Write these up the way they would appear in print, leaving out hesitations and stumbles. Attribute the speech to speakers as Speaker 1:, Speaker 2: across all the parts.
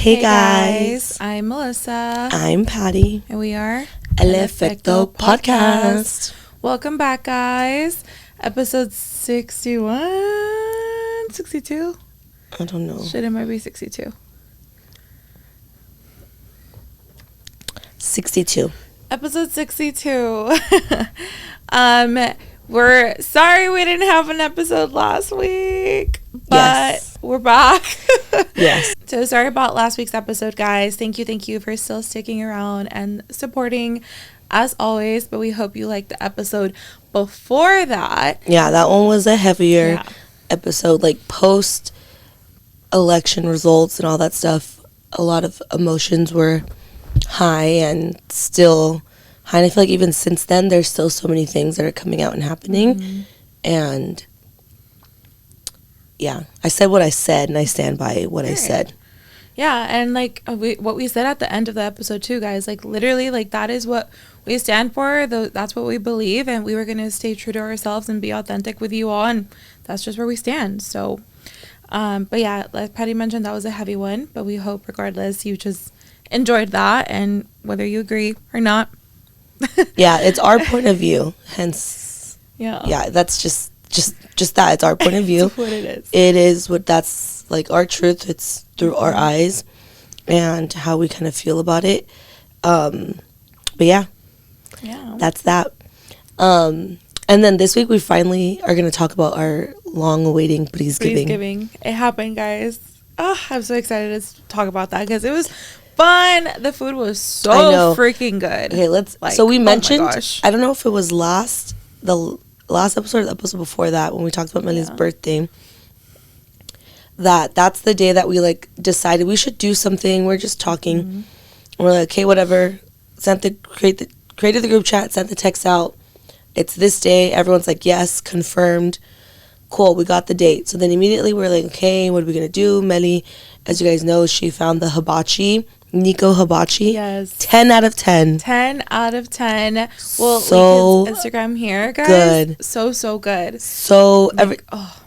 Speaker 1: Hey guys,
Speaker 2: I'm Melissa.
Speaker 1: I'm Patty.
Speaker 2: And we are
Speaker 1: El Efecto Podcast.
Speaker 2: Welcome back, guys. Episode 61? 62?
Speaker 1: I don't know.
Speaker 2: Shit, it might be 62.
Speaker 1: 62.
Speaker 2: Episode 62. We're sorry we didn't have an episode last week, but we're back.
Speaker 1: Yes.
Speaker 2: So sorry about last week's episode, guys. Thank you for still sticking around and supporting as always, but we hope you liked the episode before that.
Speaker 1: Yeah, that one was a heavier episode, like post election results and all that stuff. A lot of emotions were high and still high. And I feel like even since then, there's still so many things that are coming out and happening. Mm-hmm. And yeah, I said what I said, and I stand by what I said.
Speaker 2: Yeah, and like what we said at the end of the episode too, guys, like literally, like that is what we stand for. That's what we believe, and we were going to stay true to ourselves and be authentic with you all, and that's just where we stand. So, but yeah, like Patty mentioned, that was a heavy one, but we hope regardless you just enjoyed that, and whether you agree or not.
Speaker 1: Yeah, it's our point of view, hence that's just that. It's our point of view.
Speaker 2: What it
Speaker 1: is what that's like our truth. It's through our eyes and how we kind of feel about it. But yeah, that's that. And then this week we finally are going to talk about our long-awaiting Prisgiving.
Speaker 2: It happened, guys. Oh, I'm so excited to talk about that because it was fun. The food was so freaking good.
Speaker 1: Okay, so we mentioned, I don't know if it was the last episode or the episode before that when we talked about Mely's birthday, that's the day that we like decided we should do something. We're just talking. Mm-hmm. We're like, okay, whatever. Created the group chat, sent the text out. It's this day. Everyone's like, yes, confirmed. Cool, we got the date. So then immediately we're like, okay, what are we gonna do? Mely, as you guys know, she found the hibachi. Nico hibachi.
Speaker 2: Yes.
Speaker 1: 10 out of 10.
Speaker 2: 10 out of 10. Well,
Speaker 1: so
Speaker 2: link his Instagram here, guys.
Speaker 1: Good.
Speaker 2: So good.
Speaker 1: So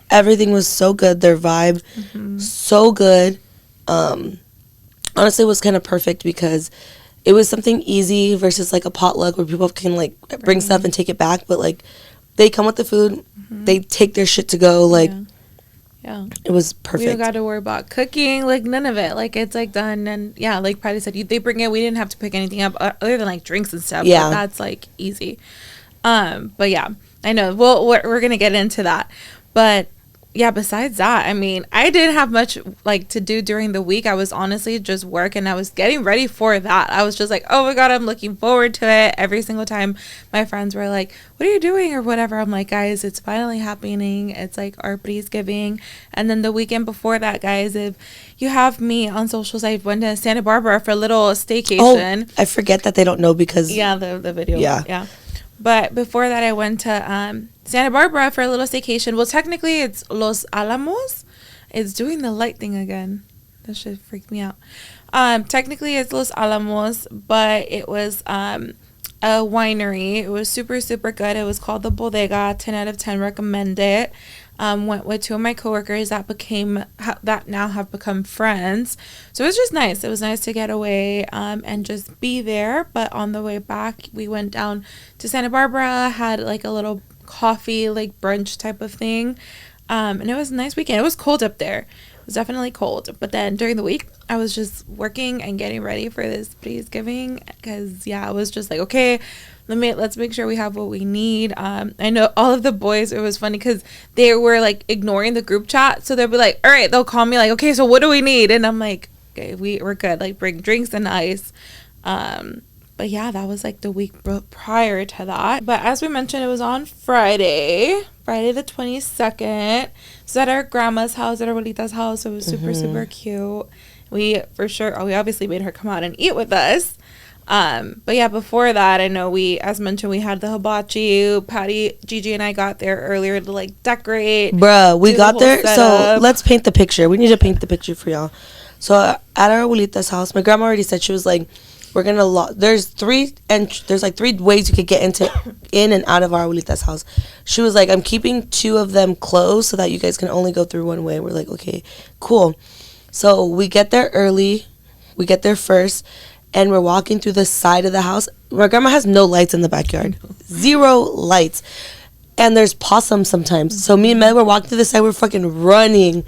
Speaker 1: everything was so good. Their vibe, so good. Honestly, it was kind of perfect because it was something easy versus like a potluck where people can like bring stuff and take it back. But like they come with the food, they take their shit to go. Like it was perfect.
Speaker 2: We don't got to worry about cooking, like none of it. Like it's like done, and like Patty said, they bring it. We didn't have to pick anything up other than like drinks and stuff. Yeah, that's like easy. But yeah, I know. Well, we're gonna get into that, but. Yeah, besides that, I mean, I didn't have much like to do during the week. I was honestly just working. I was getting ready for that. I was just like, oh my God, I'm looking forward to it. Every single time my friends were like, what are you doing or whatever? I'm like, guys, it's finally happening. It's like our Prisgiving. And then the weekend before that, guys, if you have me on socials, I went to Santa Barbara for a little staycation.
Speaker 1: Oh, I forget that they don't know because...
Speaker 2: Yeah, the video. Yeah. But before that, I went to Santa Barbara for a little staycation. Well, technically, it's Los Alamos. It's doing the light thing again. That shit freaked me out. Technically, it's Los Alamos, but it was a winery. It was super, super good. It was called The Bodega. 10 out of 10. Recommend it. Went with two of my coworkers that now have become friends. So it was just nice. It was nice to get away and just be there. But on the way back, we went down to Santa Barbara, had like a little coffee, like brunch type of thing. And it was a nice weekend. It was cold up there. It was definitely cold. But then during the week, I was just working and getting ready for this Prisgiving because, I was just like, okay, let's make sure we have what we need. I know all of the boys, it was funny because they were like ignoring the group chat. So they'll be like, all right, they'll call me like, okay, so what do we need? And I'm like, okay, we're good. Like bring drinks and ice. But yeah, that was like the week prior to that. But as we mentioned, it was on Friday the 22nd. So at our grandma's house, at our abuelita's house. It was super, super cute. We obviously made her come out and eat with us. But yeah, before that, I know as mentioned, we had the hibachi. Patty, Gigi, and I got there earlier to like decorate.
Speaker 1: Bruh, we got there. So let's paint the picture. We need to paint the picture for y'all. So at our abuelita's house, my grandma already said, she was like, we're gonna there's three ways you could get in and out of our abuelita's house. She was like, I'm keeping two of them closed so that you guys can only go through one way. We're like, okay, cool. So we get there early. We get there first, and we're walking through the side of the house. My grandma has no lights in the backyard. 0 lights. And there's possums sometimes. So me and Mel were walking through the side. We're fucking running.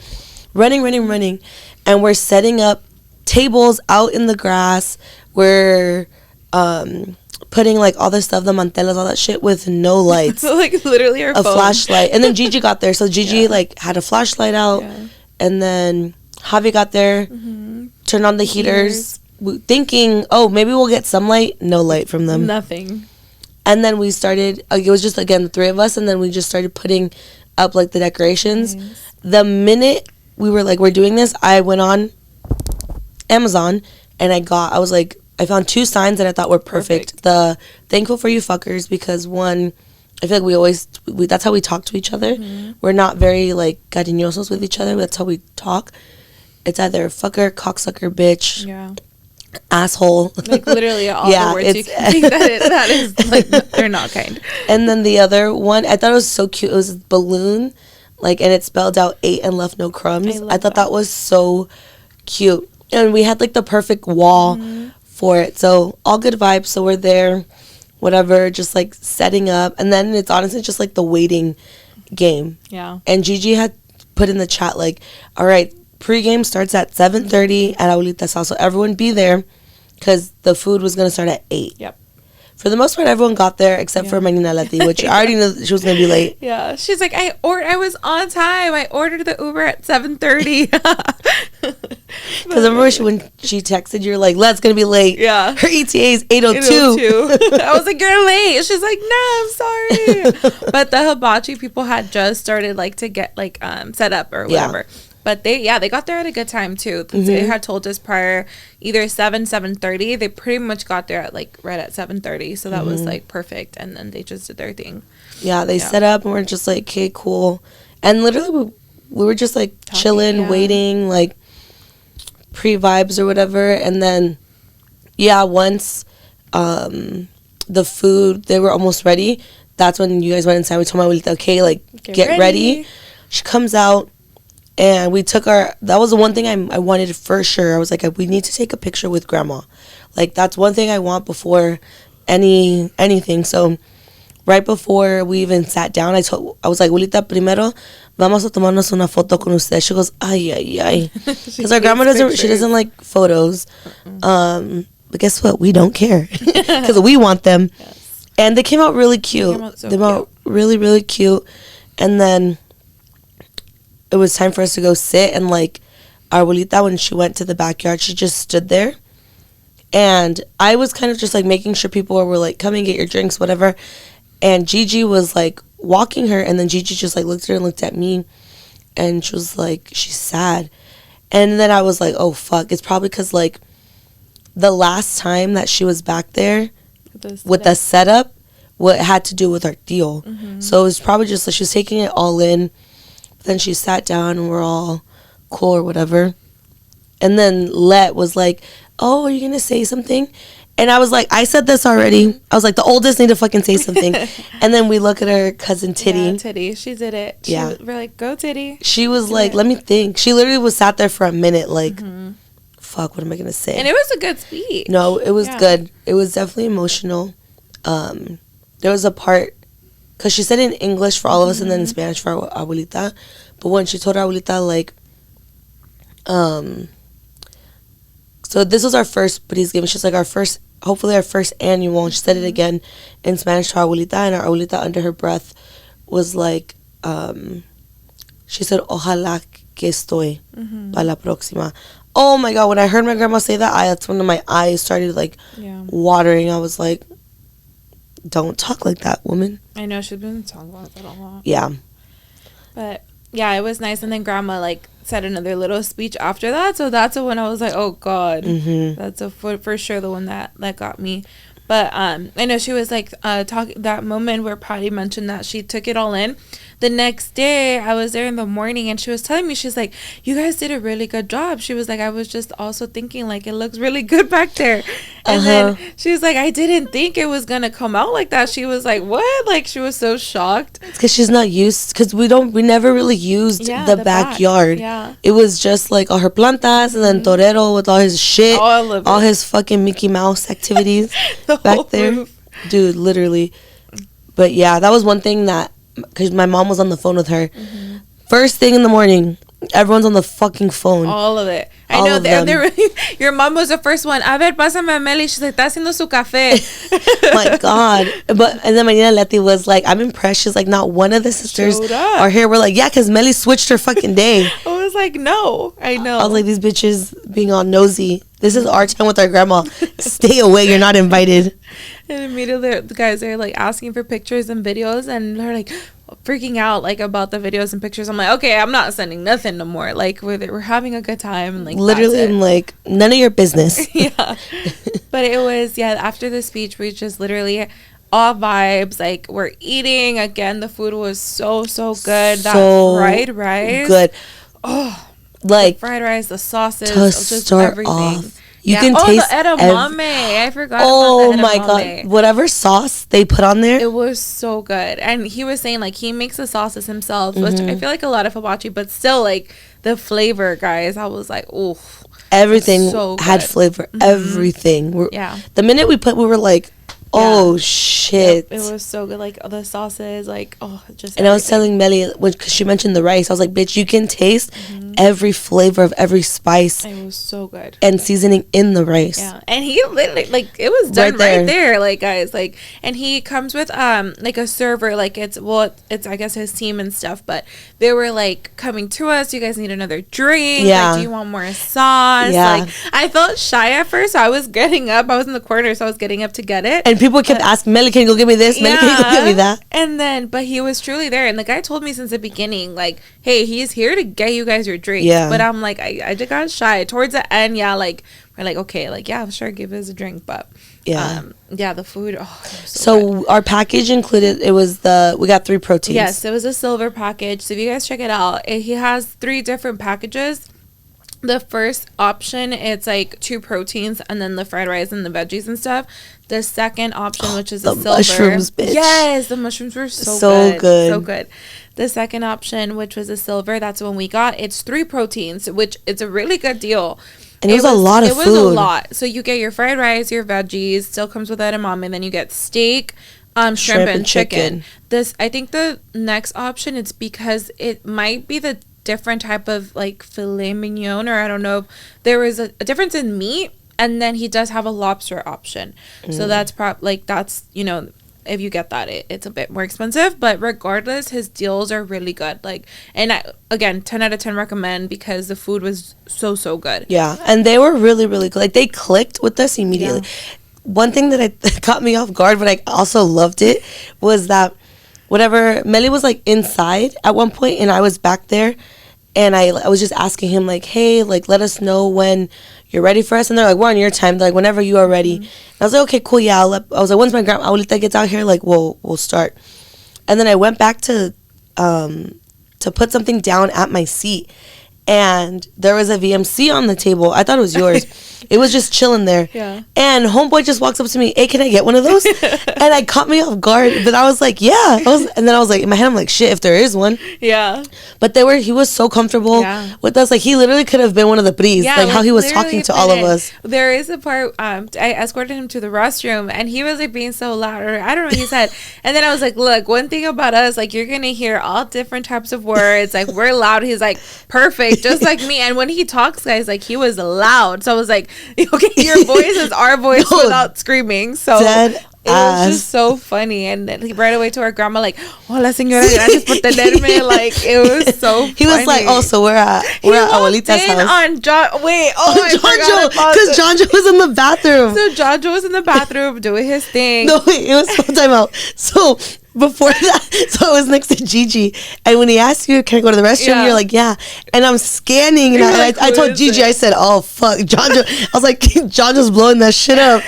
Speaker 1: And we're setting up tables out in the grass. We're putting like all the stuff, the mantelas, all that shit with no lights.
Speaker 2: So like literally our phone.
Speaker 1: Flashlight. And then Gigi got there. So Gigi like had a flashlight out. Yeah. And then Javi got there, turned on the heaters, thinking, oh, maybe we'll get some light. No light from them.
Speaker 2: Nothing.
Speaker 1: And then we started, it was just, again, the 3 of us, and then we just started putting up, like, the decorations. Nice. The minute we were, like, we're doing this, I went on Amazon, and I was, like, I found 2 signs that I thought were perfect. The thankful for you fuckers, because one, I feel like that's how we talk to each other. We're not very, like, cariñosos with each other. That's how we talk. It's either fucker, cocksucker, bitch. Yeah. Asshole. Like literally all the words you can think that is like they're not kind. And then the other one, I thought it was so cute. It was a balloon, like, and it spelled out 8 and left no crumbs. I thought that was so cute. And we had like the perfect wall for it. So all good vibes. So we're there, whatever, just like setting up. And then it's honestly just like the waiting game. Yeah. And Gigi had put in the chat like, all right, pre-game starts at 7:30 at Abuelita's house, so everyone be there because the food was going to start at 8. Yep. For the most part, everyone got there except for Manina Leti, which I already knew she was going to be late.
Speaker 2: Yeah. She's like, I was on time. I ordered the Uber at 7:30.
Speaker 1: Because I remember when she texted, you're like, Let's going to be late. Yeah. Her ETA is 8:02.
Speaker 2: I was like, you're late. She's like, no, I'm sorry. But the hibachi people had just started like to get like set up or whatever. Yeah. But they got there at a good time too. They had told us prior either 7:30. They pretty much got there at like right at 7:30. So that was like perfect. And then they just did their thing.
Speaker 1: Yeah, they set up and we're just like, okay, cool. And literally we were just like chilling, waiting, like pre-vibes or whatever. And then, once the food, they were almost ready. That's when you guys went inside. We told my abuelita, okay, like get ready. She comes out. And we took that was the one thing I wanted for sure. I was like, we need to take a picture with grandma. Like, that's one thing I want before anything. So, right before we even sat down, I was like, abuelita, primero, vamos a tomarnos una foto con usted. She goes, ay, ay, ay. Because our grandma doesn't like photos. But guess what? We don't care. Because we want them. Yes. And they came out really cute. They came out really, really cute. And then it was time for us to go sit, and like our abuelita, when she went to the backyard, she just stood there, and I was kind of just like making sure people were like, come and get your drinks, whatever. And Gigi was like walking her, and then Gigi just like looked at her and looked at me, and she was like, she's sad. And then I was like, oh fuck, it's probably because like the last time that she was back there with the setup, what had to do with our deal. So it was probably just like she was taking it all in. Then she sat down and we're all cool or whatever. And then Let was like, oh, are you going to say something? And I was like, I said this already. I was like, the oldest need to fucking say something. And then we look at her cousin Titty.
Speaker 2: Yeah, Titty. She did it. We're like, go Titty.
Speaker 1: She was like, let me think. She literally was sat there for a minute like, fuck, what am I going to say?
Speaker 2: And it was a good speech.
Speaker 1: No, it was good. It was definitely emotional. There was a part, because she said it in English for all of us and then in Spanish for our abuelita. But when she told our abuelita, like, so this was our first Prisgiving. She's like, hopefully our first annual. And she said it again in Spanish to our abuelita. And our abuelita, under her breath, was like, she said, ojalá que estoy para la próxima. Oh my God, when I heard my grandma say that, that's when my eyes started, like, watering. I was like, don't talk like that, woman.
Speaker 2: I know, she's been talking about that a lot.
Speaker 1: Yeah.
Speaker 2: But, yeah, it was nice. And then grandma, like, said another little speech after that. So that's when I was like, oh, God. That's for sure the one that got me. But I know she was like talking that moment where Patty mentioned that she took it all in. The next day, I was there in the morning, and she was telling me, she's like, you guys did a really good job. She was like, I was just also thinking, like, it looks really good back there. And then she was like, I didn't think it was going to come out like that. She was like, what? Like, she was so shocked.
Speaker 1: It's because she's not used, because we never really used the backyard.
Speaker 2: Yeah.
Speaker 1: It was just like all her plantas, and then Torero with all his shit. All his fucking Mickey Mouse activities back there. Roof. Dude, literally. But yeah, that was one thing that, because my mom was on the phone with her. First thing in the morning, everyone's on the fucking phone.
Speaker 2: All of it. I know. Your mom was the first one. A ver, pásame a Mely. She's like, está haciendo su café.
Speaker 1: My God. And then my Nina Leti was like, I'm impressed. She's like, not one of the sisters are here. We're like, yeah, because Mely switched her fucking day.
Speaker 2: I was like, no. I know.
Speaker 1: I was like, these bitches being all nosy. This is our time with our grandma. Stay away. You're not invited.
Speaker 2: And immediately the guys are like asking for pictures and videos, and they're like freaking out like about the videos and pictures. I'm like, okay, I'm not sending nothing no more. Like we're having a good time, and like
Speaker 1: literally I'm like, none of your business.
Speaker 2: Yeah. But it was after the speech, we just literally all vibes. Like, we're eating again. The food was so good. That fried rice,
Speaker 1: good.
Speaker 2: Oh,
Speaker 1: like
Speaker 2: the fried rice, the sauces,
Speaker 1: to
Speaker 2: just
Speaker 1: start
Speaker 2: everything.
Speaker 1: Off. You can taste
Speaker 2: the edamame. I forgot about the edamame.
Speaker 1: Oh my God. Whatever sauce they put on there.
Speaker 2: It was so good. And he was saying, like, he makes the sauces himself, which I feel like a lot of hibachi, but still, like, the flavor, guys, I was like, ooh.
Speaker 1: Everything had flavor. Everything. The minute we were like, oh shit.
Speaker 2: Yep, it was so good. Like, the sauces, like, just
Speaker 1: and everything. I was telling Mely, because she mentioned the rice, I was like, bitch, you can taste every flavor of every spice.
Speaker 2: It was so good.
Speaker 1: And seasoning in the rice.
Speaker 2: Yeah. And he literally, like, it was done right there, like, guys, like, and he comes with like a server, like, it's I guess his team and stuff, but they were like coming to us, you guys need another drink, like, do you want more sauce? Like, I felt shy at first, so I was getting up, I was in the corner, so I was getting up to get it,
Speaker 1: and people kept asking, Mely, can you go get me this? Mely, can you go get me that?
Speaker 2: And then, but he was truly there, and the guy told me since the beginning, like, hey, he's here to get you guys your drinks. But I'm like, I just got shy towards the end. Like, we're like, okay, like, yeah, sure, give us a drink, but the food,
Speaker 1: so our package included, we got 3 proteins.
Speaker 2: Yes, it was a silver package, so if you guys check it out, he has 3 different packages. The first option, it's like 2 proteins and then the fried rice and the veggies and stuff. The second option, which is a silver,
Speaker 1: mushrooms, bitch.
Speaker 2: Yes, the mushrooms were so good. The second option, which was a silver, that's the one we got. It's 3 proteins, which it's a really good deal.
Speaker 1: And it was a lot of food. It was a
Speaker 2: lot. So you get your fried rice, your veggies, still comes with edamame, and then you get steak, shrimp and chicken. I think the next option, it's because it might be the different type of like filet mignon, or I don't know if there was a difference in meat, and then he does have a lobster option. So that's that's, you know, if you get that, it's a bit more expensive, but regardless, his deals are really good. Like, and again, 10 out of 10 recommend, because the food was so good. Yeah, and they were really good. Like, they clicked with us immediately. One thing that caught me off guard, but I also loved it, was that Mely was like inside at one point, and I was back there, and I was just asking him, like, hey, like, let us know when you're ready for us. And they're like, we're on your time. They're like, whenever you are ready. And I was like, okay, cool, yeah. I was like, once my grandma Abuelita gets out here, like, we'll start. And then I went back to put something down at my seat, and there was a VMC on the table. I thought it was yours. It was just chilling there. Yeah. And homeboy just walks up to me, hey, can I get one of those? And I caught me off guard. But I was like, yeah. And then I was like, in my head, I'm like, shit, if there is one. Yeah. But he was so comfortable with us. Like, he literally could have been one of the Pris. Yeah, like how he was talking to all of us. There is a part, I escorted him to the restroom, and he was like being so loud. Or I don't know what he said. And then I was like, look, one thing about us, like, you're going to hear all different types of words. Like, we're loud. He's like, perfect. Just like me. And when he talks, guys, like, he was loud. So I was like, okay, your voice is our voice without screaming. So it was just so funny. And then he right away to our grandma, like, hola señora, gracias por tenerme. Like, it was so funny. He was like, oh, so we're at Abuelita's house. On because Jonjo was in the bathroom. So Jonjo was in the bathroom doing his thing. No, wait, it was time out. So
Speaker 1: before that, so I was next to Gigi, and when he asked you, "Can I go to the restroom?" You're like, "Yeah," and I'm scanning, and I told Gigi, I said, "Oh fuck, Jonjo," I was like, "Jonjo's blowing that shit up."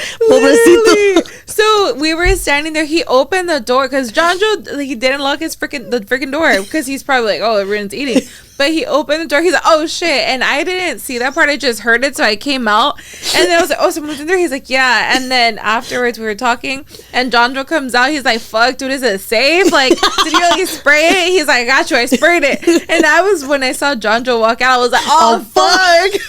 Speaker 2: So we were standing there. He opened the door because Jonjo, he didn't lock the freaking door because he's probably like, "Oh, everyone's eating." But he opened the door. He's like, "Oh shit!" And I didn't see that part. I just heard it, so I came out, and then I was like, "Oh, someone's in there." He's like, "Yeah." And then afterwards, we were talking, and Jonjo comes out. He's like, "Fuck, dude, is it safe? Like, did you really spray it?" He's like, "I got you. I sprayed it." And I was when I saw Jonjo walk out, I was like, "Oh fuck."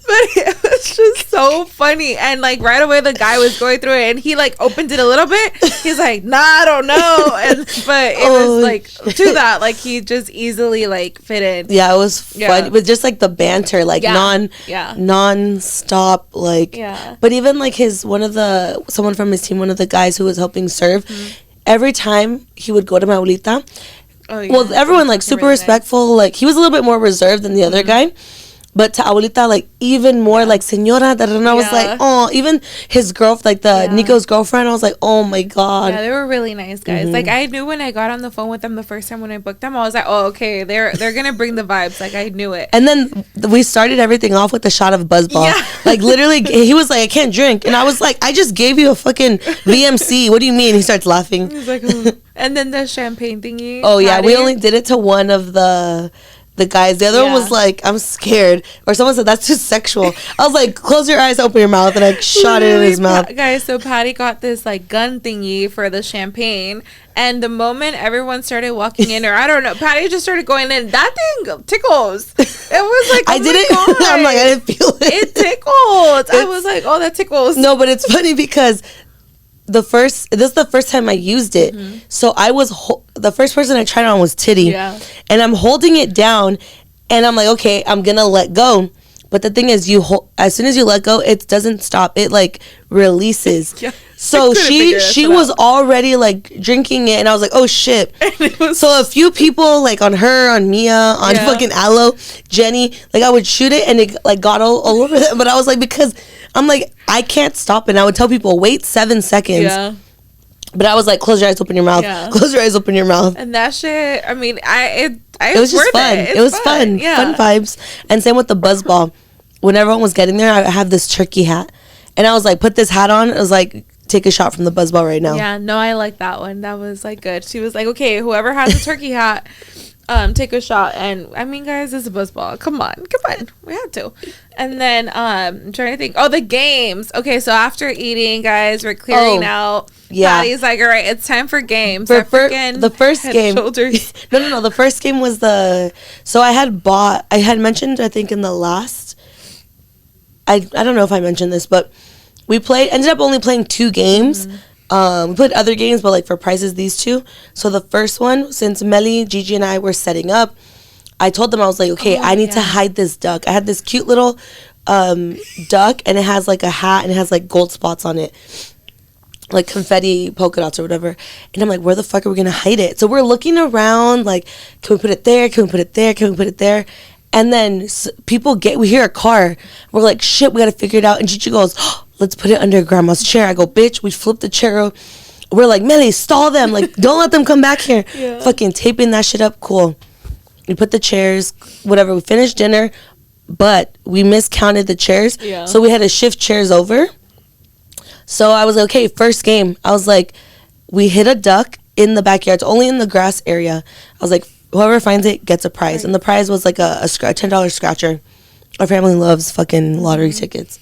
Speaker 2: But it was just so funny, and like right away the guy was going through it, and he like opened it a little bit. He's like, "Nah, I don't know," but it was like to that, like he just easily like fit in.
Speaker 1: Yeah, it was fun, but just like the banter, like non-stop, like. Yeah. But even like someone from his team, one of the guys who was helping serve, every time he would go to my abuelita. Oh, yeah. Well, everyone like super really respectful. Nice. Like he was a little bit more reserved than the other guy. But to abuelita, like, even more, like, señora, and I was like, oh, even his girlfriend, like, Nico's girlfriend, I was like, oh, my God.
Speaker 2: Yeah, they were really nice guys. Like, I knew when I got on the phone with them the first time when I booked them, I was like, oh, okay, they're going to bring the vibes. Like, I knew it.
Speaker 1: And then we started everything off with a shot of Buzzball. Yeah. Like, literally, he was like, I can't drink. And I was like, I just gave you a fucking VMC. What do you mean? He starts laughing.
Speaker 2: He's like, oh. And then the champagne thingy.
Speaker 1: Oh, yeah, we only did it to one of the guys. The other one was like, I'm scared. Or someone said, that's too sexual. I was like, close your eyes, open your mouth, and I shot it in his mouth.
Speaker 2: Guys, so Patty got this like gun thingy for the champagne, and the moment everyone started walking in, or I don't know, Patty just started going in. That thing tickles. It was like,
Speaker 1: I didn't. I'm like, I didn't feel it.
Speaker 2: It tickled. I was like, oh, that tickles.
Speaker 1: No, but it's funny because this is the first time I used it. So I was the first person I tried on was Titty, and I'm holding it down, and I'm like, okay, I'm gonna let go. But the thing is, as soon as you let go, it doesn't stop. It like releases. So she was already like drinking it, and I was like, oh shit. So a few people like on her, on Mia, on fucking Aloe, Jenny, like I would shoot it, and it like got all over them. But I was like, because I'm like, I can't stop it. And I would tell people, wait 7 seconds. Yeah. But I was like, close your eyes, open your mouth. Yeah. Close your eyes, open your mouth.
Speaker 2: And that shit, I mean, it
Speaker 1: was just fun. It was fun. Yeah. Fun vibes. And same with the Buzzball. When everyone was getting there, I have this turkey hat. And I was like, put this hat on. It was like, take a shot from the Buzzball right now.
Speaker 2: Yeah, no, I like that one. That was like good. She was like, okay, whoever has a turkey hat, take a shot. And I mean, guys, it's a Buzzball. Come on, we had to. And then I'm trying to think. Oh, the games. Okay, so after eating, guys, we're clearing out. Yeah, Patty's like, all right, it's time for games.
Speaker 1: The first game. No. The first game was so I had mentioned, I think in the last. I don't know if I mentioned this, but we ended up only playing 2 games. We played other games, but like for prizes, these 2. So the first one, since Mely, Gigi, and I were setting up, I told them, I was like, okay, I need to hide this duck. I had this cute little duck, and it has like a hat, and it has like gold spots on it, like confetti polka dots or whatever. And I'm like, where the fuck are we gonna hide it? So we're looking around, like, can we put it there? Can we put it there? Can we put it there? And then we hear a car. We're like, shit, we gotta figure it out. And Gigi goes, oh, let's put it under grandma's chair. I go, bitch, we flipped the chair over. We're like, Mely, stall them. Like, don't let them come back here. Yeah. Fucking taping that shit up. Cool. We put the chairs, whatever. We finished dinner, but we miscounted the chairs. Yeah. So we had to shift chairs over. So I was like, okay, first game. I was like, we hit a duck in the backyard. It's only in the grass area. I was like, whoever finds it gets a prize. Right. And the prize was like a $10 scratcher. Our family loves fucking lottery tickets.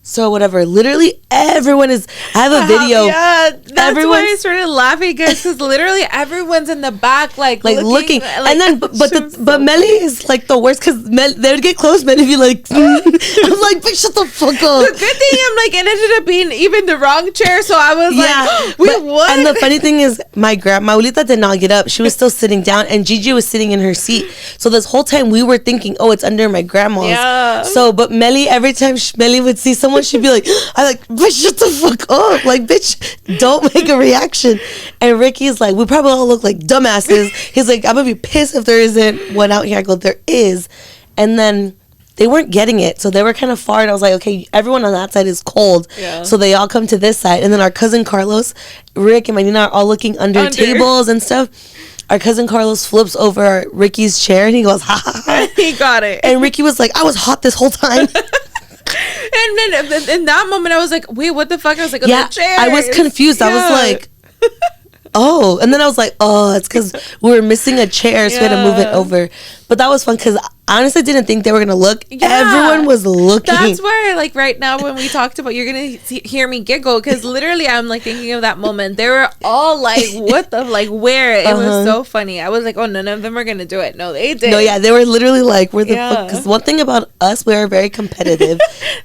Speaker 1: So whatever, literally everyone is. I have a video.
Speaker 2: Yeah, that's why I started laughing, guys, because literally everyone's in the back, like looking.
Speaker 1: Like, and then, but Mely is like the worst because they would get close. Mely would be like, I'm like, bitch, shut the fuck up.
Speaker 2: The good thing, I'm like, it ended up being even the wrong chair, so I was like, we won.
Speaker 1: And the funny thing is, my abuelita did not get up. She was still sitting down, and Gigi was sitting in her seat. So this whole time we were thinking, oh, it's under my grandma's. Yeah. So, but Mely, every time Mely would see someone, she'd be like, I like, bitch, shut the fuck up. Like, bitch, don't make a reaction. And Ricky's like, we probably all look like dumbasses. He's like, I'm gonna be pissed if there isn't one out here. I go, there is. And then they weren't getting it. So they were kind of far. And I was like, okay, everyone on that side is cold. Yeah. So they all come to this side. And then our cousin Carlos, Rick, and Marina are all looking under tables and stuff. Our cousin Carlos flips over Ricky's chair and he goes, ha ha ha.
Speaker 2: He got it.
Speaker 1: And Ricky was like, I was hot this whole time.
Speaker 2: And then in that moment, I was like, wait, what the fuck? I was like,
Speaker 1: yeah, the chair. I was confused. I was like, oh. And then I was like, oh, it's because we were missing a chair, so we had to move it over. But that was fun because I honestly didn't think they were going to look. Yeah. Everyone was looking.
Speaker 2: That's where, like, right now when we talked about, you're going to hear me giggle because literally I'm, like, thinking of that moment. They were all like, what the, like, where? It was so funny. I was like, oh, none of them are going to do it. No, they did.
Speaker 1: No, yeah, they were literally like, where the fuck? Because one thing about us, we are very competitive.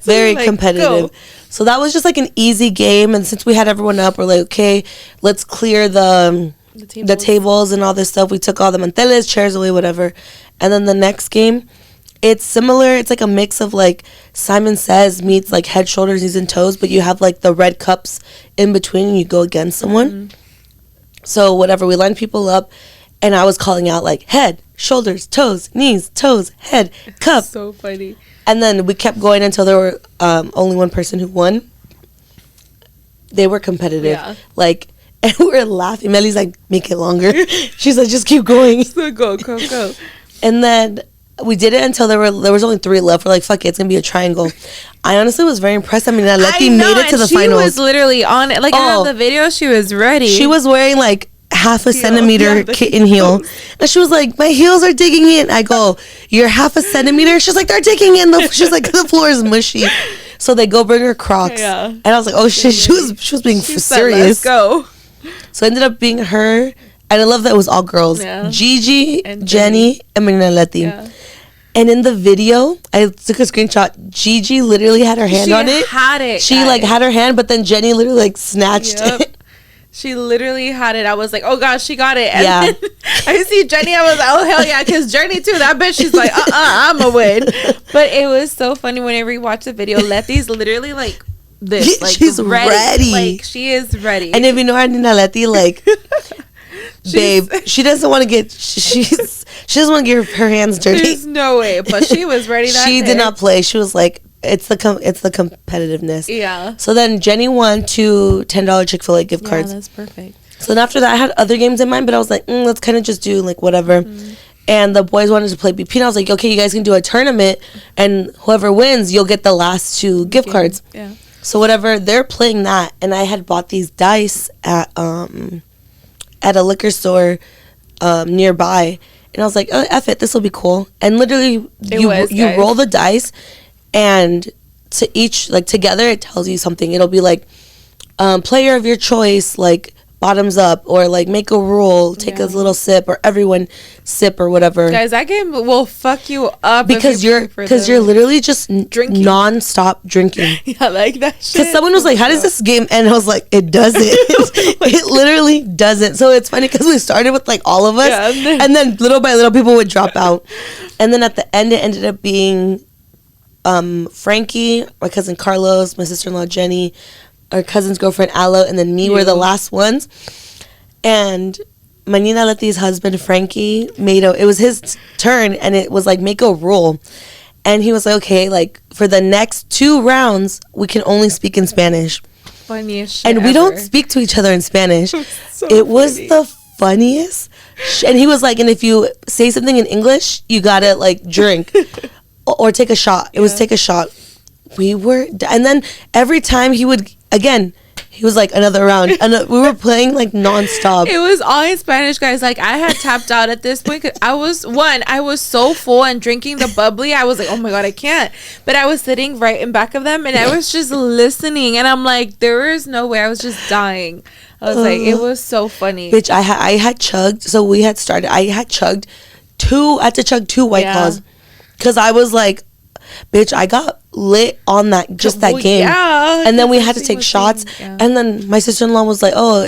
Speaker 1: Very like, competitive. Go. So that was just, like, an easy game. And since we had everyone up, we're like, okay, let's clear the tables and all this stuff. We took all the manteles, chairs away, whatever. And then the next game, it's similar. It's like a mix of like Simon Says meets like head, shoulders, knees, and toes, but you have like the red cups in between and you go against someone. Mm-hmm. So whatever, we lined people up and I was calling out like head, shoulders, toes, knees, toes, head, cup.
Speaker 2: So funny.
Speaker 1: And then we kept going until there were only one person who won. They were competitive. Yeah. Like, and we were laughing. Mely's like, make it longer. She's like, just keep going.
Speaker 2: So go.
Speaker 1: And then we did it until there was only 3 left. We're like, fuck it, it's gonna be a triangle. I honestly was very impressed. I mean, Aleti made it to the finals.
Speaker 2: She was literally on it. Like, in the video, she was ready.
Speaker 1: She was wearing like half a centimeter kitten heel. And she was like, my heels are digging me in. I go, you're half a centimeter? She's like, they're digging in. She's like, the floor is mushy. So they go bring her Crocs. Yeah. And I was like, oh shit, she was being serious. Said, let's
Speaker 2: go.
Speaker 1: So it ended up being her. And I love that it was all girls. Yeah. Gigi, and Jenny, and Marina Aleti. Yeah. And in the video, I took a screenshot. Gigi literally had her hand on it. She like had her hand, but then Jenny literally like snatched it.
Speaker 2: She literally had it. I was like, oh gosh, she got it. And then I see Jenny. I was like, oh hell yeah, because Jenny too. That bitch, she's like, I'm a win. But it was so funny whenever you watch the video. Leti's literally like this. Like, she's ready. Like, she is ready.
Speaker 1: And if you know her, Nina Leti, like, babe, she doesn't want to get, she doesn't want to get her hands dirty.
Speaker 2: There's no way. But she was ready that
Speaker 1: She did not play. She was like, it's the competitiveness.
Speaker 2: Yeah.
Speaker 1: So then Jenny won 2 $10 Chick-fil-A gift cards.
Speaker 2: Yeah, that's perfect.
Speaker 1: So then after that, I had other games in mind, but I was like, let's kind of just do like whatever. Mm-hmm. And the boys wanted to play BP. And I was like, okay, you guys can do a tournament, and whoever wins, you'll get the last 2 gift cards.
Speaker 2: Yeah.
Speaker 1: So whatever, they're playing that, and I had bought these dice at a liquor store nearby, and I was like, oh, F it, this will be cool. And literally, you roll the dice, and to each, like, together, it tells you something. It'll be like, player of your choice, like, bottoms up, or like make a rule, take a little sip, or everyone sip, or whatever.
Speaker 2: Guys, that game will fuck you up
Speaker 1: because you're literally just drinking, non-stop drinking.
Speaker 2: Yeah, like that shit.
Speaker 1: Because someone was like, how does this game end? I was like, it doesn't. It literally doesn't. So it's funny because we started with like all of us, and then little by little people would drop out, and then at the end it ended up being Frankie, my cousin Carlos, my sister-in-law Jenny, our cousin's girlfriend Aloe, and then me were the last ones. And Marina Aleti's husband Frankie it was his turn, and it was like, make a rule. And he was like, okay, like for the next 2 rounds we can only speak in Spanish.
Speaker 2: Funniest shit
Speaker 1: and we don't speak to each other in Spanish. So it was the funniest. And he was like, and if you say something in English, you gotta like drink or take a shot. It was take a shot. And then every time he would, again, he was like, another round. And we were playing like nonstop.
Speaker 2: It was all in Spanish, guys. Like, I had tapped out at this point. Cause I was so full and drinking the bubbly. I was like, oh my God, I can't. But I was sitting right in back of them, and I was just listening. And I'm like, there is no way. I was just dying. I was like, it was so funny.
Speaker 1: Bitch, I had chugged. So we had started. I had chugged 2. I had to chug 2 White Claws. Because I was like, bitch, I got lit on that game. Yeah, and then we had to take shots. And then my sister-in-law was like, oh,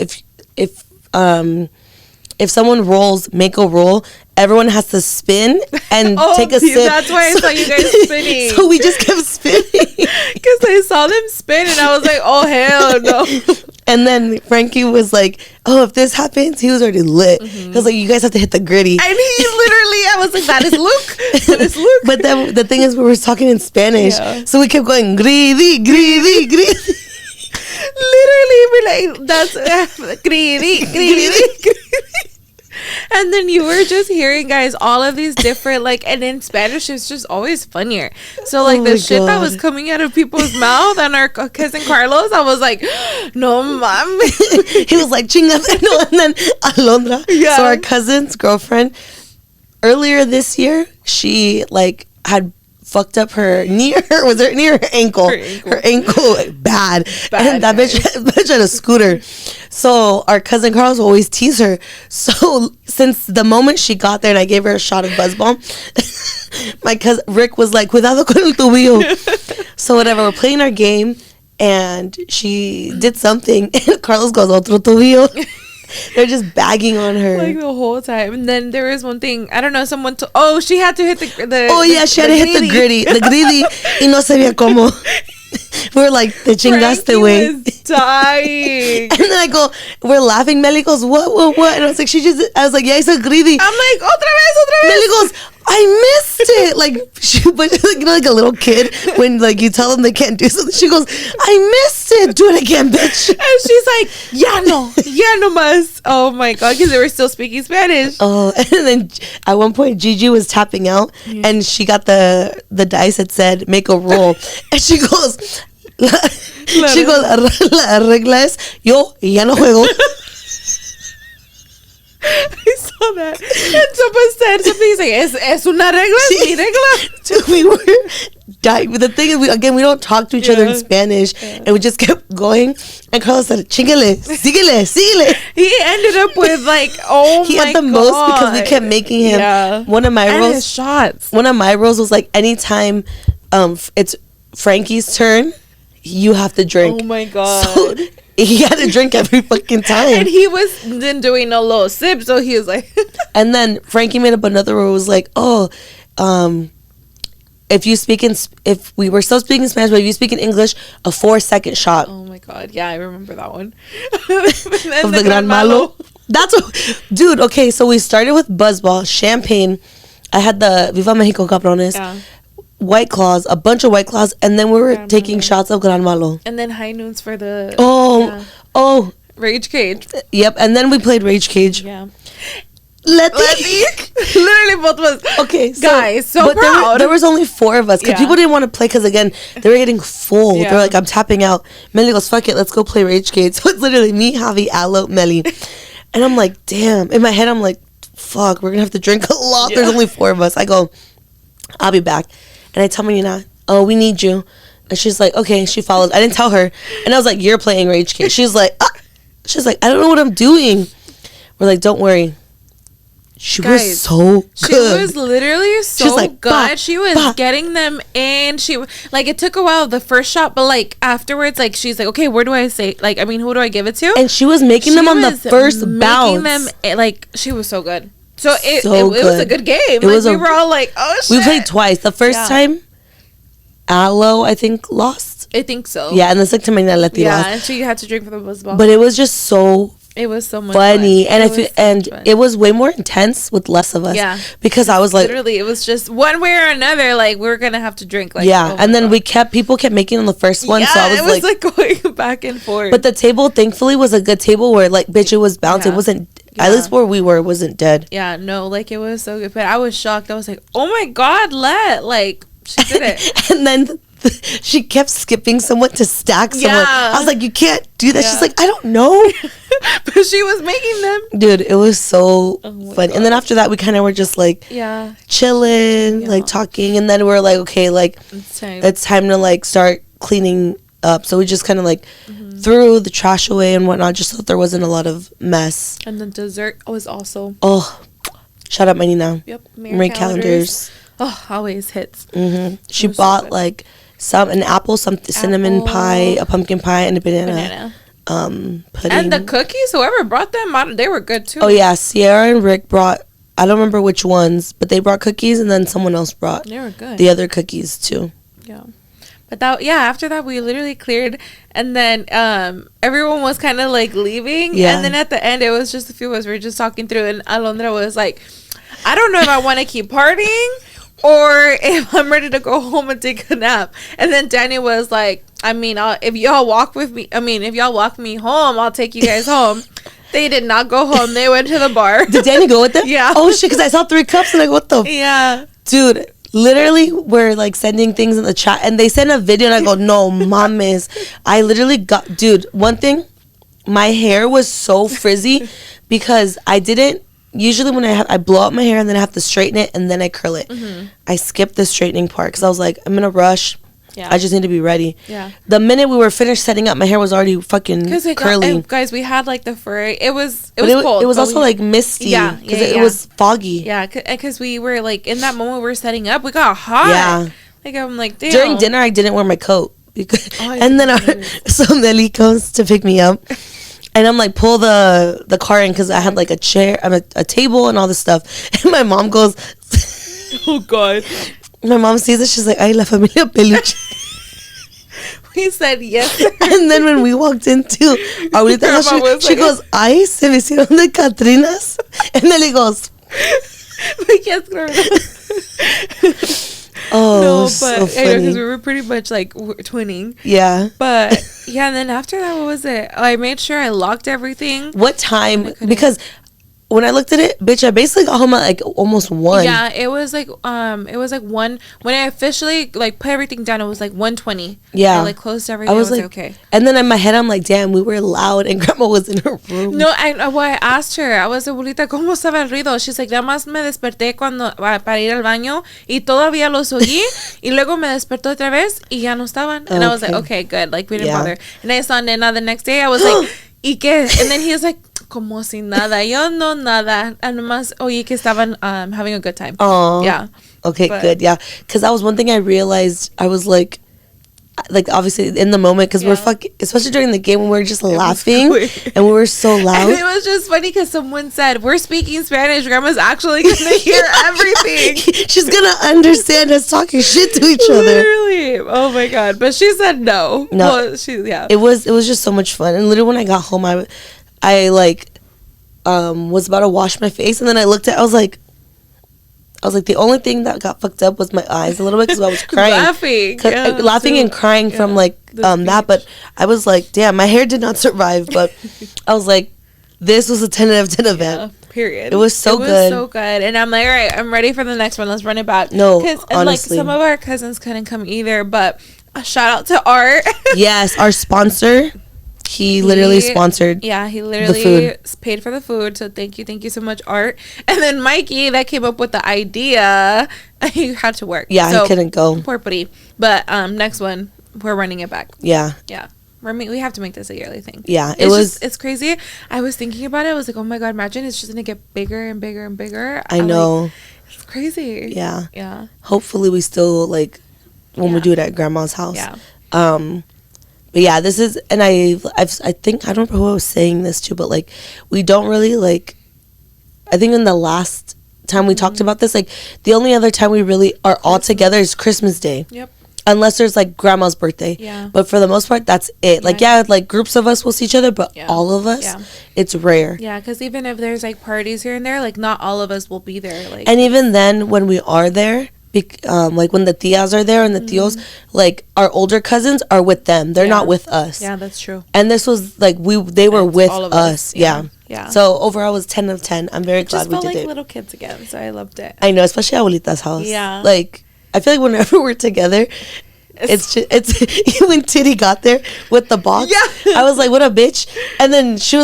Speaker 1: if someone rolls, make a rule, everyone has to spin and take a sip.
Speaker 2: That's why I saw you guys spinning.
Speaker 1: So we just kept spinning.
Speaker 2: Because I saw them spin, and I was like, oh, hell no.
Speaker 1: And then Frankie was like, oh, if this happens, he was already lit. Mm-hmm. He was like, you guys have to hit the gritty.
Speaker 2: And he literally, I was like, that is Luke. That is Luke.
Speaker 1: But then the thing is, we were talking in Spanish, so we kept going greedy, greedy, greedy.
Speaker 2: Literally, we're like, that's greedy, greedy. And then you were just hearing, guys, all of these different, like, and in Spanish, it's just always funnier. So, like, the shit that was coming out of people's mouth, and our cousin Carlos, I was like, no, mami.
Speaker 1: He was like, chinga. No, and then Alondra, so our cousin's girlfriend, earlier this year, she, like, had fucked up her knee, was her knee or her ankle? Her ankle bad. And that bitch had a scooter. So our cousin Carlos will always tease her. So since the moment she got there and I gave her a shot of Buzz Bomb, my cousin Rick was like, cuidado con el tubillo. So whatever, we're playing our game and she did something and Carlos goes, otro tubillo. They're just bagging on her
Speaker 2: like the whole time. And then there was one thing, I don't know, someone she had to hit the
Speaker 1: she had to hit the greedy y no sabía cómo. We're like, te chingaste, güey.
Speaker 2: Was dying.
Speaker 1: And then I go, we're laughing. Mely goes, what? And I was like, I was like, yeah, hizo greedy.
Speaker 2: I'm like, otra vez.
Speaker 1: Mely goes, I missed it. Like, but like, you know, like a little kid, when like you tell them they can't do something, she goes, I missed it. Do it again, bitch.
Speaker 2: And she's like, ya no más. Oh my God, because they were still speaking Spanish.
Speaker 1: Oh, and then at one point, Gigi was tapping out, and she got the dice that said, make a roll. And she goes, la regla es, yo ya no juego.
Speaker 2: I saw that. And someone said something. He's like, es una regla? ¿Mi regla?
Speaker 1: Dude, we were dying. But the thing is, we don't talk to each other in Spanish. And we just kept going. And Carlos said, chingale, síguele.
Speaker 2: He ended up with like,
Speaker 1: he had the most because we kept making him. One of my rules.
Speaker 2: His shots.
Speaker 1: One of my rules was like, anytime it's Frankie's turn, you have to drink.
Speaker 2: Oh my God.
Speaker 1: So he had to drink every fucking time.
Speaker 2: And he was then doing a little sip, so he was like...
Speaker 1: And then Frankie made up another rule. It was like, if we were still speaking Spanish, but if you speak in English, a 4-second shot.
Speaker 2: Oh my God. Yeah, I remember that one.
Speaker 1: Of the Gran Malo. That's what... Dude, okay, so we started with Buzzball, champagne. I had the Viva Mexico Cabrones. Yeah. White Claws, a bunch of White Claws, and then we were taking shots of Gran Malo.
Speaker 2: And then high noons for the...
Speaker 1: Rage
Speaker 2: Cage.
Speaker 1: Yep, and then we played Rage Cage.
Speaker 2: Yeah.
Speaker 1: Letty.
Speaker 2: Literally both of us.
Speaker 1: Okay,
Speaker 2: guys, so
Speaker 1: but
Speaker 2: proud.
Speaker 1: There was only 4 of us, because people didn't want to play, because again, they were getting full. They're like, I'm tapping out. Mely goes, fuck it, let's go play Rage Cage. So it's literally me, Javi, Alo, Mely. And I'm like, damn. In my head, I'm like, fuck, we're going to have to drink a lot. There's only 4 of us. I go, I'll be back. And I tell Marina, we need you. And she's like, okay. She follows. I didn't tell her. And I was like, you're playing Rage Cage. She's like, I don't know what I'm doing. We're like, don't worry. She was so good.
Speaker 2: She was literally so like, good. She was getting them in. Like, it took a while, the first shot, but like afterwards, like she's like, okay, where do I say? Like, I mean, who do I give it to?
Speaker 1: And she was making them on the first bounce.
Speaker 2: Like, she was so good. So it was a good game. We were all like, oh shit.
Speaker 1: We played twice. The first time, Alo, I think, lost.
Speaker 2: I think so.
Speaker 1: Yeah, and the second time, Letty lost.
Speaker 2: Yeah, and she had to drink for the Buzzball.
Speaker 1: But it was just so...
Speaker 2: It was so much
Speaker 1: funny.
Speaker 2: fun.
Speaker 1: And it was way more intense with less of us. Yeah. Because I was like...
Speaker 2: Literally, it was just one way or another, like, we were going to have to drink. Like,
Speaker 1: yeah, and then people kept making on the first one. Yeah, so I was like
Speaker 2: going back and forth.
Speaker 1: But the table, thankfully, was a good table where, like, bitch, it was bouncing. It wasn't... At least where we were, wasn't dead.
Speaker 2: Yeah, no, like, it was so good. But I was shocked. I was like, oh my God, like, she did it.
Speaker 1: And then she kept skipping someone to stack someone.
Speaker 2: Yeah.
Speaker 1: I was like, you can't do that. Yeah. She's like, I don't know.
Speaker 2: But she was making them.
Speaker 1: Dude, it was so fun. God. And then after that, we kind of were just like, chilling, like talking. And then we're like, okay, like, it's time to like start cleaning up. So we just kind of like threw the trash away and whatnot, just so that there wasn't a lot of mess.
Speaker 2: And the dessert was also
Speaker 1: shout out Marina.
Speaker 2: Yep,
Speaker 1: Mary Calendars.
Speaker 2: Oh, always hits.
Speaker 1: She bought like an apple, some cinnamon pie, a pumpkin pie, and a banana. Pudding.
Speaker 2: And the cookies, whoever brought them, they were good too.
Speaker 1: Oh yeah, Sierra and Rick brought, I don't remember which ones, but they brought cookies, and then someone else brought
Speaker 2: they were good.
Speaker 1: The other cookies too.
Speaker 2: Yeah. But after that we literally cleared, and then everyone was kind of like leaving, and then at the end it was just a few of us. We were just talking through, and Alondra was like, I don't know if I want to keep partying or if I'm ready to go home and take a nap. And then Danny was like, I mean, if y'all walk me home, I'll take you guys home. They did not go home. They went to the bar.
Speaker 1: Did Danny go with them?
Speaker 2: Yeah.
Speaker 1: Oh shit, because I saw 3 cups and like, what the?
Speaker 2: Yeah.
Speaker 1: Dude, literally, we're like sending things in the chat and they send a video and I go, no, mames. I literally got, dude, one thing, my hair was so frizzy because I didn't, usually when I blow out my hair and then I have to straighten it and then I curl it. Mm-hmm. I skipped the straightening part because I was like, I'm in a rush. Yeah. I just need to be ready. Yeah. The minute we were finished setting up, my hair was already fucking curly.
Speaker 2: Guys, we had like the fur. It was cold.
Speaker 1: It was also like misty. Yeah. Because it was foggy.
Speaker 2: Yeah. Because we were like, in that moment we were setting up, we got hot.
Speaker 1: Yeah.
Speaker 2: Like, I'm like, damn.
Speaker 1: During dinner, I didn't wear my coat. And then so Mely comes to pick me up. And I'm like, pull the car in because I had like a chair, a table and all this stuff. And my mom goes,
Speaker 2: oh, God.
Speaker 1: My mom sees it. She's like, ay, la familia peluche.
Speaker 2: We said yes.
Speaker 1: And then when we walked into ahorita house, she goes, ay, se me hicieron de Catrinas. And then he goes,
Speaker 2: we can't screw
Speaker 1: oh,
Speaker 2: no, but
Speaker 1: so funny.
Speaker 2: I know, because we were pretty much like twinning.
Speaker 1: Yeah.
Speaker 2: But yeah, and then after that, what was it? I made sure I locked everything.
Speaker 1: What time? Because when I looked at it, bitch, I basically got home at like almost 1.
Speaker 2: Yeah, it was like 1 when I officially like put everything down. It was like 1:20.
Speaker 1: Yeah,
Speaker 2: I like closed everything. I was like, okay.
Speaker 1: And then in my head, I'm like, damn, we were loud, and Grandma was in her room.
Speaker 2: No, I asked her. I was like, abuelita, ¿cómo estaba el ruido? She's like, nada más me desperté para ir al baño y todavía los oí y luego me despertó otra vez y ya no estaban. And I was like, okay, good. Like we didn't bother. And I saw Nena the next day. I was like, ¿y qué? And then he was like, como si nada. Yo no nada. And nomás oí que estaban having a good time.
Speaker 1: Oh.
Speaker 2: Yeah.
Speaker 1: Okay, good. Yeah. Because that was one thing I realized. I was like obviously in the moment because we're fucking, especially during the game when we were just laughing and we were so loud.
Speaker 2: And it was just funny because someone said, we're speaking Spanish. Grandma's actually going to hear everything.
Speaker 1: She's going to understand us talking shit to each other.
Speaker 2: Literally. Oh my God. But she said no.
Speaker 1: No.
Speaker 2: Well,
Speaker 1: It was just so much fun. And literally when I got home, I was about to wash my face and then I looked at, I was like, the only thing that got fucked up was my eyes a little bit because I was crying. laughing and crying from that. But I was like, damn, my hair did not survive. But I was like, this was a 10 out of 10 event.
Speaker 2: Yeah, period.
Speaker 1: It was so good.
Speaker 2: So good. And I'm like, all right, I'm ready for the next one. Let's run it back.
Speaker 1: No, honestly.
Speaker 2: And like some of our cousins couldn't come either. But a shout out to Art.
Speaker 1: Yes, our sponsor. He literally sponsored.
Speaker 2: Yeah, he literally paid for the food. So thank you so much, Art. And then Mikey, that came up with the idea. He had to work.
Speaker 1: Yeah, so, he couldn't go.
Speaker 2: Poor buddy. But next one, we're running it back.
Speaker 1: Yeah.
Speaker 2: Yeah. We have to make this a yearly thing.
Speaker 1: Yeah,
Speaker 2: it's crazy. I was thinking about it. I was like, oh my God, imagine it's just gonna get bigger and bigger and bigger.
Speaker 1: I know.
Speaker 2: Like, it's crazy.
Speaker 1: Yeah.
Speaker 2: Yeah.
Speaker 1: Hopefully we still when we do it at Grandma's house.
Speaker 2: Yeah.
Speaker 1: But yeah, this is, and I think, I don't know who I was saying this to, but we don't really I think in the last time we talked about this, the only other time we really are all together is Christmas Day.
Speaker 2: Yep.
Speaker 1: Unless there's Grandma's birthday.
Speaker 2: Yeah.
Speaker 1: But for the most part, that's it. Groups of us will see each other, but all of us, it's rare.
Speaker 2: Yeah, because even if there's parties here and there, not all of us will be there.
Speaker 1: And even then, when we are there, when the tias are there and the tios, our older cousins are with them. They're not with us.
Speaker 2: Yeah, that's true.
Speaker 1: And this was they were with us. Yeah.
Speaker 2: Yeah.
Speaker 1: So overall, it was 10 of 10. I'm very glad we did it.
Speaker 2: Just felt like little kids again, so I loved it.
Speaker 1: I know, especially Abuelita's house.
Speaker 2: Yeah.
Speaker 1: I feel like whenever we're together, it's when Titty got there with the box. Yeah. I was like, what a bitch. And then she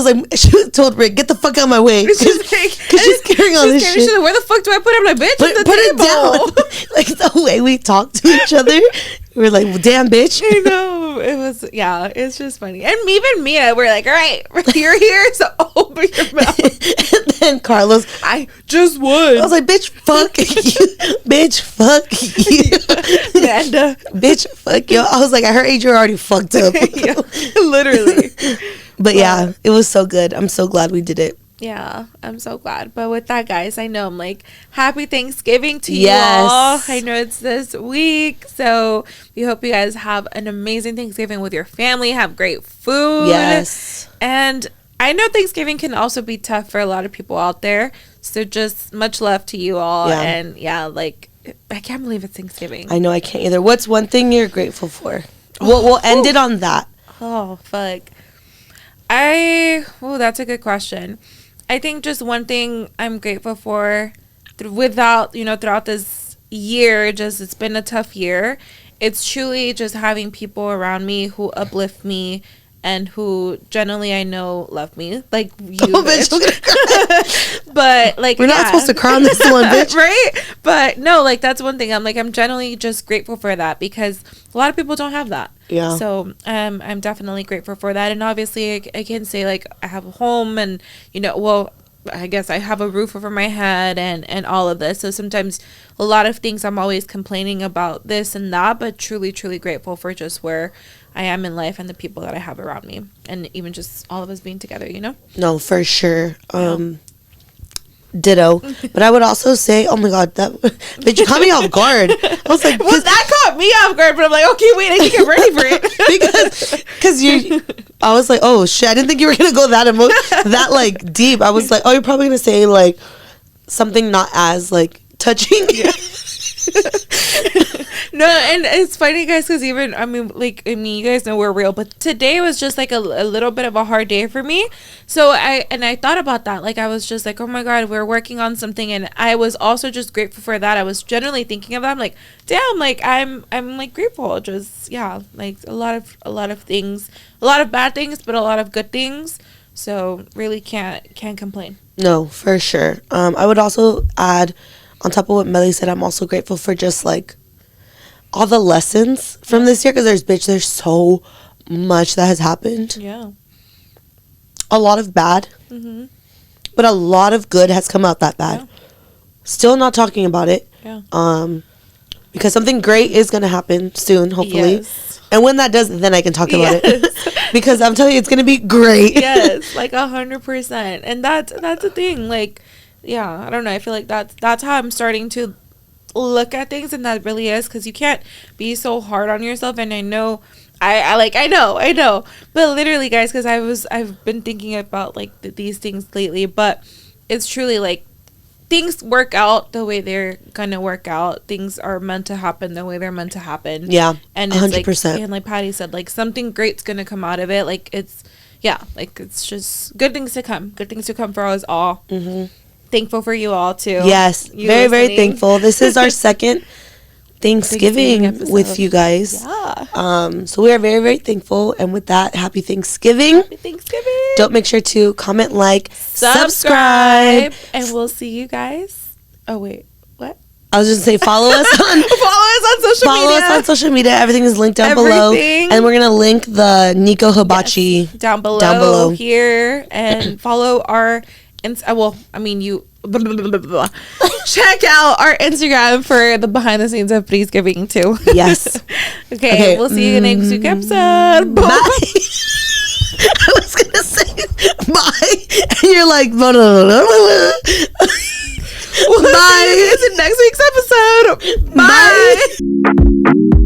Speaker 1: told Rick, get the fuck out of my way. Because she's carrying all this shit.
Speaker 2: She's like, where the fuck do I put it? I'm like, bitch,
Speaker 1: put it down. The way we talk to each other, we're like, well, damn, bitch.
Speaker 2: I know. It was, it's just funny. And even Mia, we're like, all right, you're here, so open your mouth.
Speaker 1: And then Carlos,
Speaker 2: I just would.
Speaker 1: I was like, bitch, fuck you. Bitch, fuck you.
Speaker 2: Amanda.
Speaker 1: Bitch, fuck you. I was like, at her age, you're already fucked up.
Speaker 2: Yeah, literally.
Speaker 1: But yeah, it was so good. I'm so glad we did it.
Speaker 2: Yeah, I'm so glad. But with that, guys, I know I'm happy Thanksgiving to you all. I know it's this week. So we hope you guys have an amazing Thanksgiving with your family. Have great food.
Speaker 1: Yes.
Speaker 2: And I know Thanksgiving can also be tough for a lot of people out there. So just much love to you all. Yeah. And yeah, like, I can't believe it's Thanksgiving.
Speaker 1: I know, I can't either. What's one thing you're grateful for? We'll end it on that.
Speaker 2: Oh, fuck. That's a good question. I think just one thing I'm grateful for throughout this year, it's been a tough year. It's truly just having people around me who uplift me and who generally I know love me, like you, bitch. But like,
Speaker 1: we're not supposed to cry on this one, bitch.
Speaker 2: Right? But no, like, that's one thing. I'm generally just grateful for that, because a lot of people don't have that.
Speaker 1: Yeah.
Speaker 2: So I'm definitely grateful for that. And obviously I can say, like, I have a home, and I guess I have a roof over my head and all of this. So sometimes a lot of things I'm always complaining about this and that, but truly, truly grateful for just where I am in life and the people that I have around me, and even just all of us being together,
Speaker 1: No, for sure. Ditto. But I would also say, oh my God, but you caught me off guard. I was like,
Speaker 2: well, that caught me off guard, but I'm like, okay, wait, I need to get ready for it.
Speaker 1: because I was like, oh shit, I didn't think you were gonna go that like deep. I was like, oh, you're probably gonna say like something not as like touching. Yeah.
Speaker 2: No, and it's funny, guys, because you guys know we're real, but today was just like a little bit of a hard day for me. So I thought about that. Like, I was just like, oh my God, we're working on something, and I was also just grateful for that. I was generally thinking of that. I'm like, damn, like I'm like grateful. Just, yeah, like a lot of things, a lot of bad things, but a lot of good things. So really can't complain. No,
Speaker 1: for sure. I would also add, on top of what Mely said, I'm also grateful for just like all the lessons from this year, because there's so much that has happened.
Speaker 2: Yeah.
Speaker 1: A lot of bad, but a lot of good has come out that bad. Yeah. Still not talking about it.
Speaker 2: Yeah.
Speaker 1: Because something great is going to happen soon, hopefully.
Speaker 2: Yes.
Speaker 1: And when that does, then I can talk about it. Because I'm telling you, it's going to be great.
Speaker 2: Yes, like 100%. And that's the thing. Like, yeah, I don't know. I feel like that's how I'm starting to look at things, and that really is, because you can't be so hard on yourself. And I know, I know, but literally, guys, because I've been thinking about like these things lately, but it's truly like things work out the way they're gonna work out. Things are meant to happen the way they're meant to happen.
Speaker 1: Yeah,
Speaker 2: and it's 100%. Like, and like Patty said, like something great's gonna come out of it. Like it's just good things to come for us all. Thankful for you all too.
Speaker 1: Yes, very, very thankful. This is our second Thanksgiving with you guys. Yeah. So we are very, very thankful. And with that, happy Thanksgiving.
Speaker 2: Happy Thanksgiving.
Speaker 1: Don't make sure to comment, like, subscribe.
Speaker 2: And we'll see you guys. Oh, wait. What?
Speaker 1: I was just going to say, follow us on social media. Everything is linked down below. And we're going to link the Nico Hibachi
Speaker 2: down below here. And follow our... check out our Instagram for the behind the scenes of Prisgiving too.
Speaker 1: Yes.
Speaker 2: Okay, we'll see you in next week's episode.
Speaker 1: Bye. I was gonna say bye, and you're like, bye.
Speaker 2: Bye. See you in next week's episode. Bye.